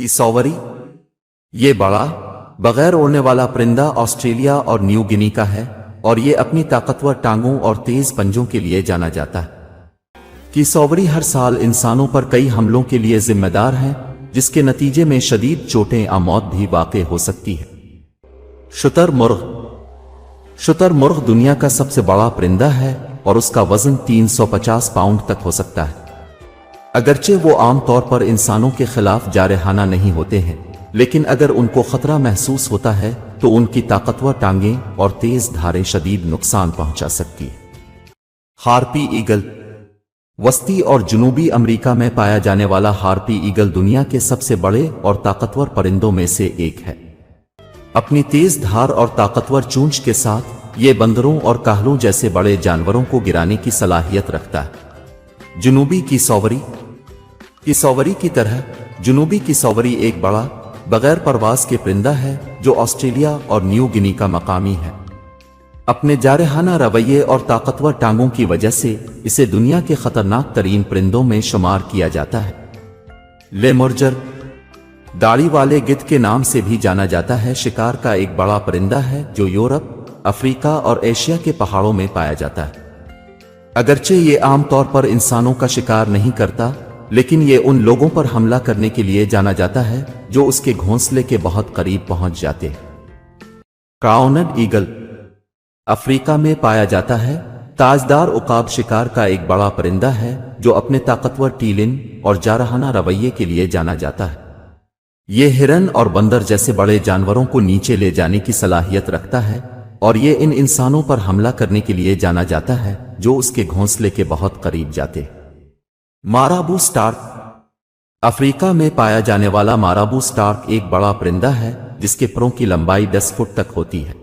की सौवरी। ये बड़ा बगैर उड़ने वाला परिंदा ऑस्ट्रेलिया और न्यू गिनी का है और ये अपनी ताकतवर टांगों और तेज पंजों के लिए जाना जाता है। की सौवरी हर साल इंसानों पर कई हमलों के लिए जिम्मेदार है, जिसके नतीजे में शदीद चोटें या मौत भी वाक़ हो सकती है। शुतुरमुर्ग। शुतुरमुर्ग दुनिया का सबसे बड़ा परिंदा है और उसका वजन 350 पाउंड तक हो सकता है। अगरचे वो आम तौर पर इंसानों के खिलाफ जारहाना नहीं होते हैं, लेकिन अगर उनको खतरा महसूस होता है तो उनकी ताकतवर टांगें और तेज धारें शदीद नुकसान पहुंचा सकती है। Harpy eagle. वस्ती और जनूबी अमेरिका में पाया जाने वाला हार्पी ईगल दुनिया के सबसे बड़े और ताकतवर परिंदों में से एक है। अपनी तेज धार और ताकतवर चोंच के साथ ये बंदरों और काहलों जैसे बड़े जानवरों को गिराने की सलाहियत रखता है। जनूबी की सौवरी। की सौवरी की तरह जनूबी की सौवरी एक बड़ा बगैर परवाज के परिंदा है जो ऑस्ट्रेलिया और न्यू गिनी का मकामी है। अपने जारहाना रवैये और ताकतवर टांगों की वजह से इसे दुनिया के खतरनाक तरीन परिंदों में शुमार किया जाता है। लेमुर्जर। दाढ़ी वाले गिद्ध के नाम से भी जाना जाता है। शिकार का एक बड़ा परिंदा है जो यूरोप, अफ्रीका और एशिया के पहाड़ों में पाया जाता है। अगरचे ये आमतौर पर इंसानों का शिकार नहीं करता, लेकिन ये उन लोगों पर हमला करने के लिए जाना जाता है जो उसके घोंसले के बहुत करीब पहुंच जाते हैं। क्राउनड ईगल। अफ्रीका में पाया जाता है। ताजदार उकाब शिकार का एक बड़ा परिंदा है जो अपने ताकतवर टीलिन और जारहाना रवैये के लिए जाना जाता है। ये हिरन और बंदर जैसे बड़े जानवरों को नीचे ले जाने की सलाहियत रखता है और ये इन इंसानों पर हमला करने के लिए जाना जाता है जो उसके घोंसले के बहुत करीब जाते। माराबू स्टार्क। अफ्रीका में पाया जाने वाला माराबू स्टार्क एक बड़ा परिंदा है जिसके परों की लंबाई 10 फुट तक होती है।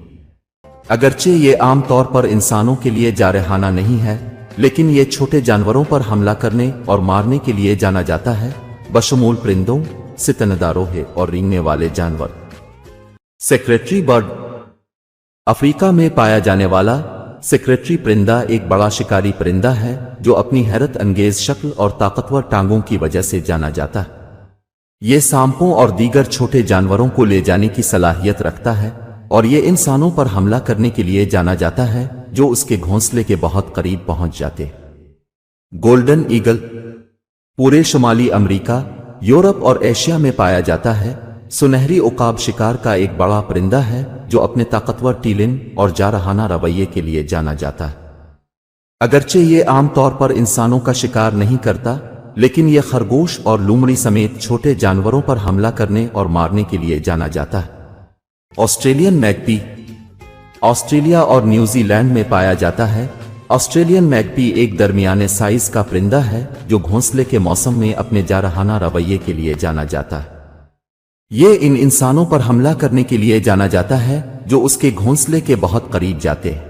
अगरचे ये आमतौर पर इंसानों के लिए जारहाना नहीं है, लेकिन ये छोटे जानवरों पर हमला करने और मारने के लिए जाना जाता है, बशमूल परिंदों, सितनदारों और रेंगने वाले जानवर। Secretary bird. अफ्रीका में पाया जाने वाला सेक्रेटरी परिंदा एक बड़ा शिकारी परिंदा है जो अपनी हैरत अंगेज शक्ल और ताकतवर टांगों की वजह से जाना जाता है। ये सांपों और दीगर छोटे जानवरों को ले जाने की सलाहियत रखता है और ये इंसानों पर हमला करने के लिए जाना जाता है जो उसके घोंसले के बहुत करीब पहुंच जाते। Golden eagle. पूरे शुमाली अमेरिका, यूरोप और एशिया में पाया जाता है। सुनहरी उकाब शिकार का एक बड़ा परिंदा है जो अपने ताकतवर टीलिन और जारहाना रवैये के लिए जाना जाता है। अगरचे ये आमतौर पर इंसानों का शिकार नहीं करता, लेकिन ये खरगोश और लूमड़ी समेत छोटे जानवरों पर हमला करने और मारने के लिए जाना जाता है। ऑस्ट्रेलियन मैगपी। ऑस्ट्रेलिया और न्यूजीलैंड में पाया जाता है। ऑस्ट्रेलियन मैगपी एक दरमियाने साइज का परिंदा है जो घोंसले के मौसम में अपने जारहाना रवैये के लिए जाना जाता है। ये इन इंसानों पर हमला करने के लिए जाना जाता है जो उसके घोंसले के बहुत करीब जाते हैं।